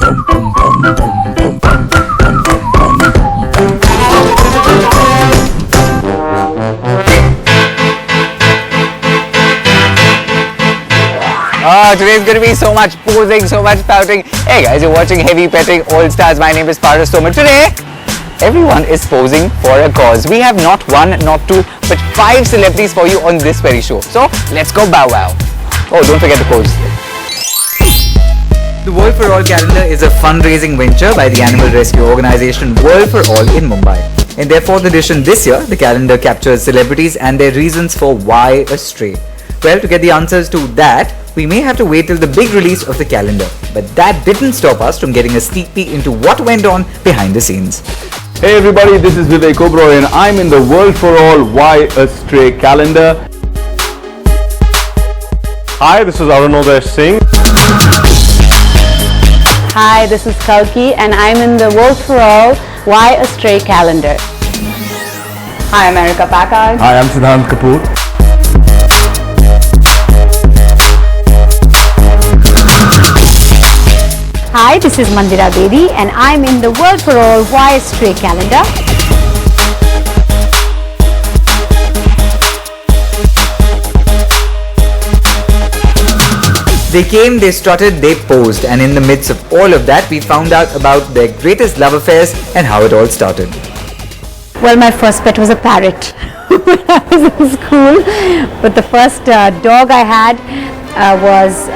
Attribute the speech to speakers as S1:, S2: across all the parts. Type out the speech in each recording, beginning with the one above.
S1: Today's going to be so much posing, so much pouting. Hey guys, you're watching Heavy Petting All Stars. My name is Paras Tomar. Today, everyone is posing for a cause. We have not one, not two, but 5 celebrities for you on this very show. So, let's go bow wow. Oh, don't forget the pose. The World for All calendar is a fundraising venture by the animal rescue organization World for All in Mumbai. In their 4th edition this year, the calendar captures celebrities and their reasons for why a stray. Well, to get the answers to that, we may have to wait till the big release of the calendar. But that didn't stop us from getting a sneak peek into what went on behind the scenes.
S2: Hey everybody, this is Vivek Oberoi and I'm in the World for All Why a Stray calendar.
S3: Hi, this is Arunodaya Singh.
S4: Hi, this is Kalki and I'm in the World for All Why a Stray calendar. Hi, I'm Erica Packard.
S2: Hi, I'm Siddhant Kapoor.
S4: Hi, this is Mandira Bedi and I'm in the World for All Why a Stray calendar.
S1: They came, they strutted, they posed, and in the midst of all of that, we found out about their greatest love affairs and how it all started.
S4: Well, my first pet was a parrot when I was in school, but the first dog I had was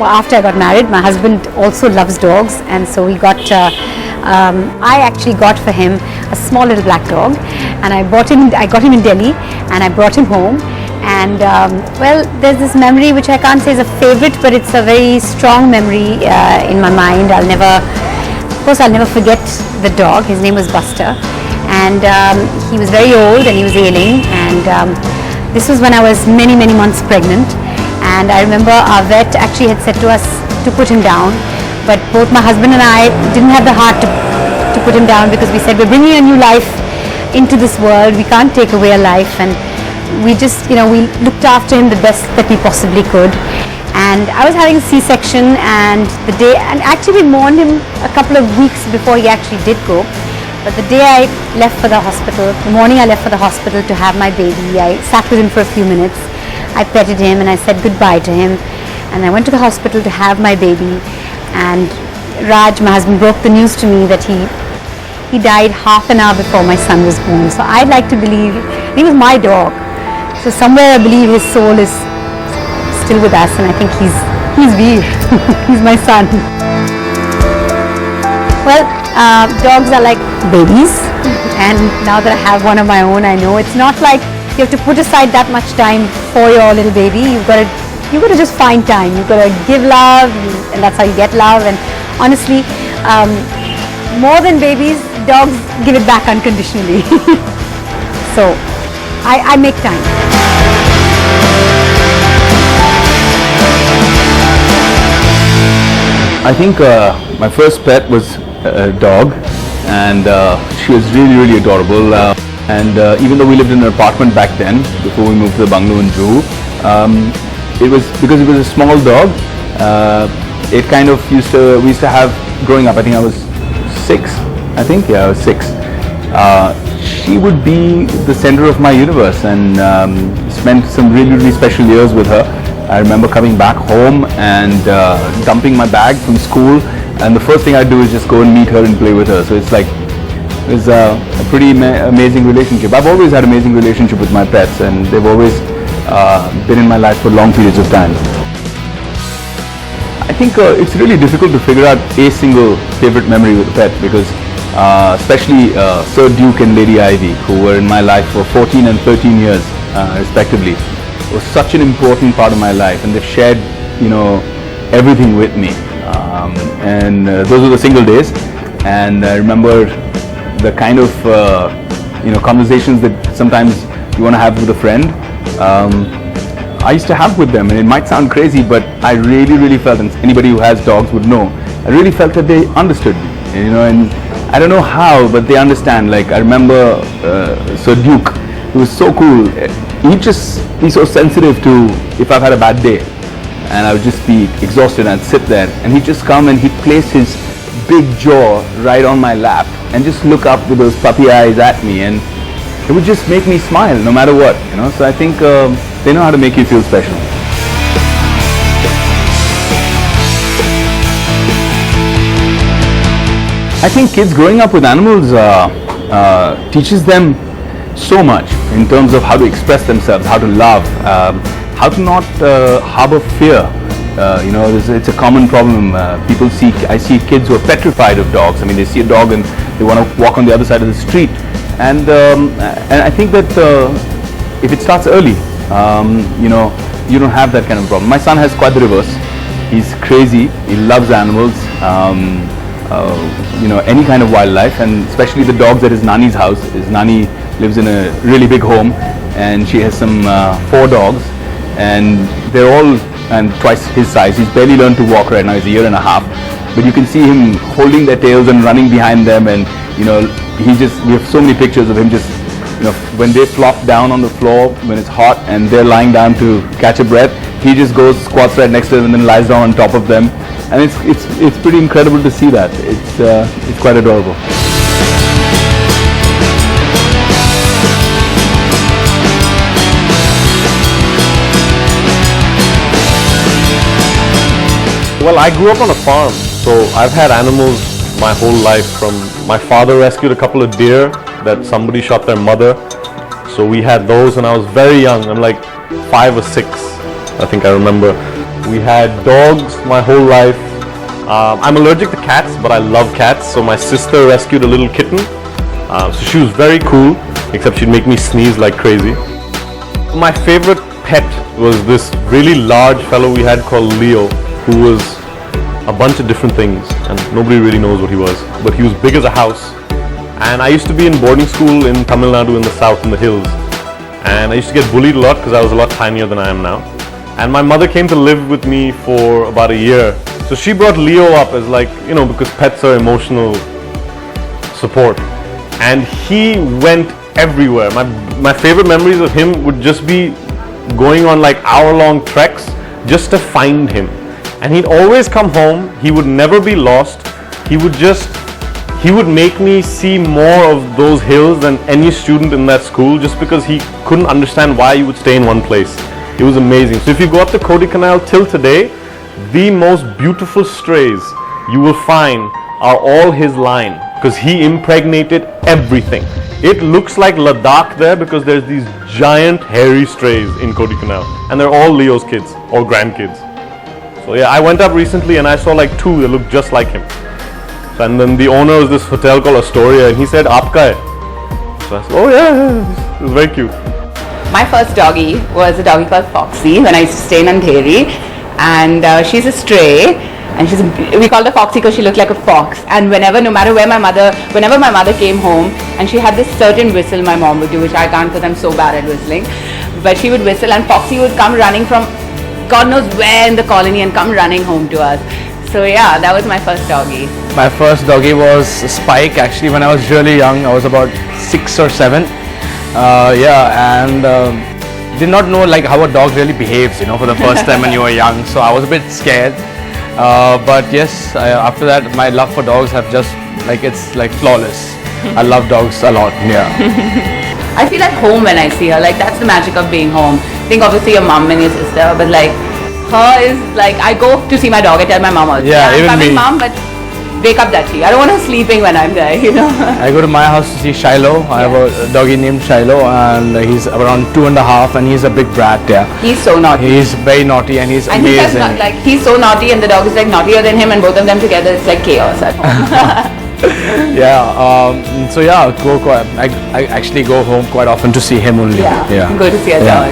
S4: after I got married. My husband also loves dogs, and so we got I actually got for him a small little black dog, and I got him in Delhi and I brought him home. And well, there's this memory which I can't say is a favorite, but it's a very strong memory in my mind. I'll never forget the dog. His name was Buster, and he was very old and he was ailing, and this was when I was many months pregnant. And I remember our vet actually had said to us to put him down, but both my husband and I didn't have the heart to put him down, because we said, we're bringing a new life into this world, we can't take away a life. And we just, we looked after him the best that we possibly could. And I was having a C-section, and actually we mourned him a couple of weeks before he actually did go. But the day I left for the hospital, the morning I left for the hospital to have my baby, I sat with him for a few minutes. I petted him and I said goodbye to him, and I went to the hospital to have my baby, and Raj, my husband, broke the news to me that he died half an hour before my son was born. So I'd like to believe he was my dog. So somewhere I believe his soul is still with us, and I think he's Veer. He's my son. Well, dogs are like babies, and now that I have one of my own, I know it's not like you have to put aside that much time for your little baby. You've got to just find time. You've got to give love, and that's how you get love. And honestly, more than babies, dogs give it back unconditionally. So I make time.
S2: I think my first pet was a dog, and she was really adorable. And even though we lived in an apartment back then, before we moved to the bungalow in Juhu, it was because it was a small dog. It kind of we used to have growing up. I think I was 6. I was 6. She would be the center of my universe, and spent some really special years with her. I remember coming back home and dumping my bag from school, and the first thing I'd do is just go and meet her and play with her. So it's a pretty amazing relationship. I've always had an amazing relationship with my pets, and they've always been in my life for long periods of time. I think it's really difficult to figure out a single favorite memory with a pet, because especially Sir Duke and Lady Ivy, who were in my life for 14 and 13 years respectively, was such an important part of my life, and they've shared everything with me, and those were the single days. And I remember the kind of conversations that sometimes you want to have with a friend, I used to have with them. And it might sound crazy, but I really felt, and anybody who has dogs would know, I really felt that they understood me, and I don't know how, but they understand. Like, I remember Sir Duke, he was so cool. He'd just be so sensitive to if I've had a bad day, and I would just be exhausted and I'd sit there, and he'd just come and he'd place his big jaw right on my lap and just look up with those puppy eyes at me, and it would just make me smile no matter what, you know. So I think they know how to make you feel special. I think kids growing up with animals teaches them so much in terms of how to express themselves, how to love, how to not harbor fear. You know, it's a common problem. I see kids who are petrified of dogs. I mean, they see a dog and they want to walk on the other side of the street. And I think that if it starts early, you know, you don't have that kind of problem. My son has quite the reverse. He's crazy. He loves animals. You know, any kind of wildlife, and especially the dogs at his nanny's house. His nanny lives in a really big home, and she has some 4 dogs, and they're all and twice his size. He's barely learned to walk right now. He's a year and a half, but you can see him holding their tails and running behind them, and you know, we have so many pictures of him just, you know, when they flop down on the floor when it's hot and they're lying down to catch a breath, he just goes, squats right next to them and then lies down on top of them. And it's pretty incredible to see that. It's quite adorable.
S3: Well, I grew up on a farm, so I've had animals my whole life. From my father rescued a couple of deer that somebody shot their mother, so we had those when I was very young. I'm like 5 or 6, I think I remember. We had dogs my whole life. I'm allergic to cats, but I love cats, so my sister rescued a little kitten. So she was very cool, except she'd make me sneeze like crazy. My favorite pet was this really large fellow we had called Leo, who was a bunch of different things, and nobody really knows what he was, but he was big as a house. And I used to be in boarding school in Tamil Nadu in the south, in the hills, and I used to get bullied a lot because I was a lot tinier than I am now. And my mother came to live with me for about a year, so she brought Leo up as, like, you know, because pets are emotional support, and he went everywhere. My favorite memories of him would just be going on like hour-long treks just to find him. And he'd always come home. He would never be lost. He would make me see more of those hills than any student in that school, just because he couldn't understand why you would stay in one place. It was amazing. So if you go up the Kodaikanal till today, the most beautiful strays you will find are all his line, because he impregnated everything. It looks like Ladakh there because there's these giant hairy strays in Kodaikanal, and they're all Leo's kids or grandkids. So yeah, I went up recently and I saw like 2 that looked just like him. So, and then the owner of this hotel called Astoria, and he said, "Aapka hai?" So I said, "Oh yeah." It was very cute.
S5: My first doggy was a doggy called Foxy when I used to stay in Andheri, and she's a stray, and we called her Foxy because she looked like a fox. And whenever my mother came home, and she had this certain whistle my mom would do, which I can't because I'm so bad at whistling, but she would whistle, and Foxy would come running from God knows where in the colony and come running home to us. So yeah, that was my first doggy.
S6: My first doggy was Spike, actually, when I was really young. I was about 6 or 7. Did not know like how a dog really behaves, you know, for the first time when you were young. So I was a bit scared. But yes, after that, my love for dogs have just it's like flawless. I love dogs a lot. Yeah.
S5: I feel at home when I see her. Like, that's the magic of being home. I think obviously your mom and your sister, but like her is like, I go to see my dog. I tell my mom also,
S6: even
S5: I'm coming,
S6: me.
S5: Mom, but wake up Dachi. I don't want her sleeping when I'm there, you know.
S6: I go to my house to see Shiloh. I have a doggy named Shiloh, and he's around 2.5, and he's a big brat. Yeah.
S5: He's so naughty.
S6: He's very naughty, and he's amazing.
S5: He's so naughty, and the dog is like naughtier than him, and both of them together, it's like chaos at home. I actually go home quite often to see him only. Go to see a dog.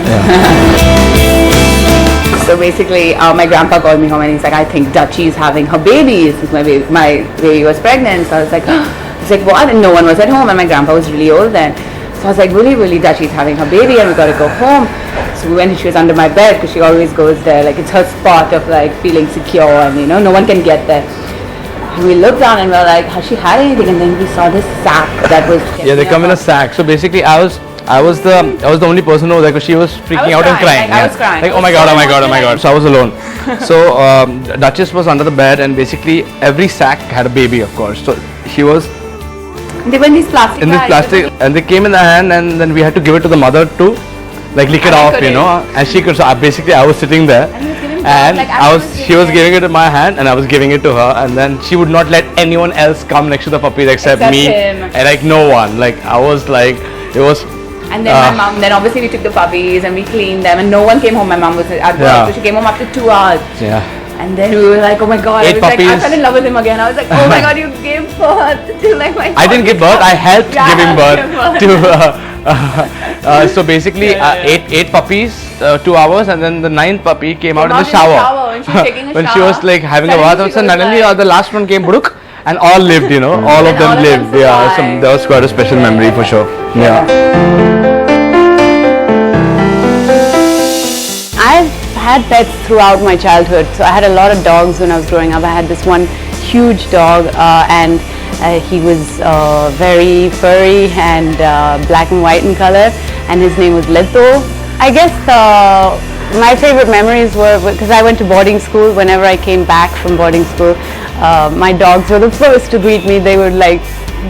S5: So basically, my grandpa called me home and he's like, I think Dachi is having her baby. My baby was pregnant. So I was like, he's like, what? And no one was at home, and my grandpa was really old then. So I was like, really, Dachi is having her baby, and we got to go home. So we went, and she was under my bed because she always goes there. Like, it's her spot of like feeling secure, and you know, no one can get there. And we looked down and we were like, has she had anything? And then we saw this sack that was...
S6: Yeah, they come in a sack. So basically I I was the only person over there because she was freaking out and crying.
S5: I was crying.
S6: Like, oh my god, oh my god, oh my god. So I was alone. So Duchess was under the bed, and basically every sack had a baby, of course. So she was
S5: They were in these plastic
S6: in this
S5: bags.
S6: plastic, and they came in the hand, and then we had to give it to the mother to like lick it
S5: And I
S6: off, you
S5: couldn't.
S6: know. And she could. So basically, I was sitting there,
S5: And he was giving birth,
S6: and
S5: like,
S6: I was.
S5: giving
S6: She was
S5: birth.
S6: giving it in my hand, and I was giving it to her, and then she would not let anyone else come next to the puppies except
S5: Except
S6: me,
S5: him.
S6: and like no one. Like I was like, it was.
S5: And then my mom, then obviously we took the puppies and we cleaned them and no one came home. My mom was at work,
S6: Yeah.
S5: so she came home after 2 hours.
S6: Yeah.
S5: And then we were like, oh my god, I
S6: 8
S5: was like, I
S6: puppies.
S5: fell in love with him again. I was like, oh my god, you gave birth to like my
S6: I didn't give birth. I helped
S5: Yeah,
S6: giving birth
S5: give
S6: to. So basically, eight puppies, 2 hours, and then the 9th puppy came out in the shower.
S5: When she was taking a
S6: When
S5: shower.
S6: she was like having a
S5: Suddenly
S6: bath,
S5: she
S6: so
S5: goes
S6: suddenly
S5: like-
S6: the last one came, Brooke, and all lived, you know. All of
S5: And all
S6: them
S5: of them
S6: lived. Yeah, so
S5: survived.
S6: that was quite a special memory for sure. Yeah.
S4: I've had pets throughout my childhood. So I had a lot of dogs when I was growing up. I had this one huge dog and he was very furry and black and white in color, and his name was Leto. I guess my favorite memories were because I went to boarding school. Whenever I came back from boarding school, my dogs were the first to greet me. They would like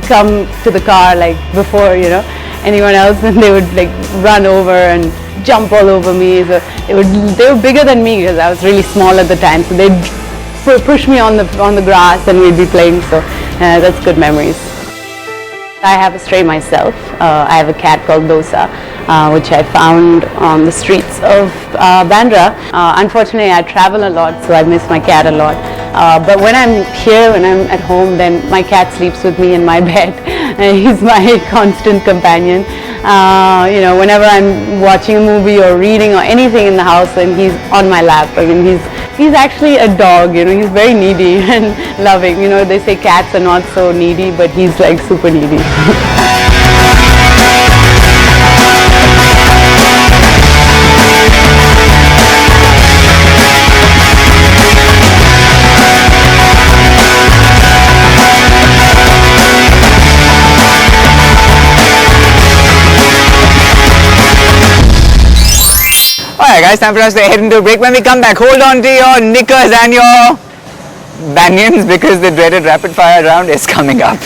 S4: come to the car like before, you know, anyone else, and they would like run over and jump all over me. So they were bigger than me because I was really small at the time. So they'd push me on the grass and we'd be playing. So that's good memories. I have a stray myself. I have a cat called Dosa, which I found on the streets of Bandra. Unfortunately, I travel a lot, so I miss my cat a lot. But when I'm here, when I'm at home, then my cat sleeps with me in my bed. He's my constant companion. You know, whenever I'm watching a movie or reading or anything in the house, and he's on my lap. I mean, he's actually a dog. You know, he's very needy and loving. You know, they say cats are not so needy, but he's like super needy.
S1: Alright guys, time for us to head into a break. When we come back, hold on to your knickers and your banyans because the dreaded rapid fire round is coming up.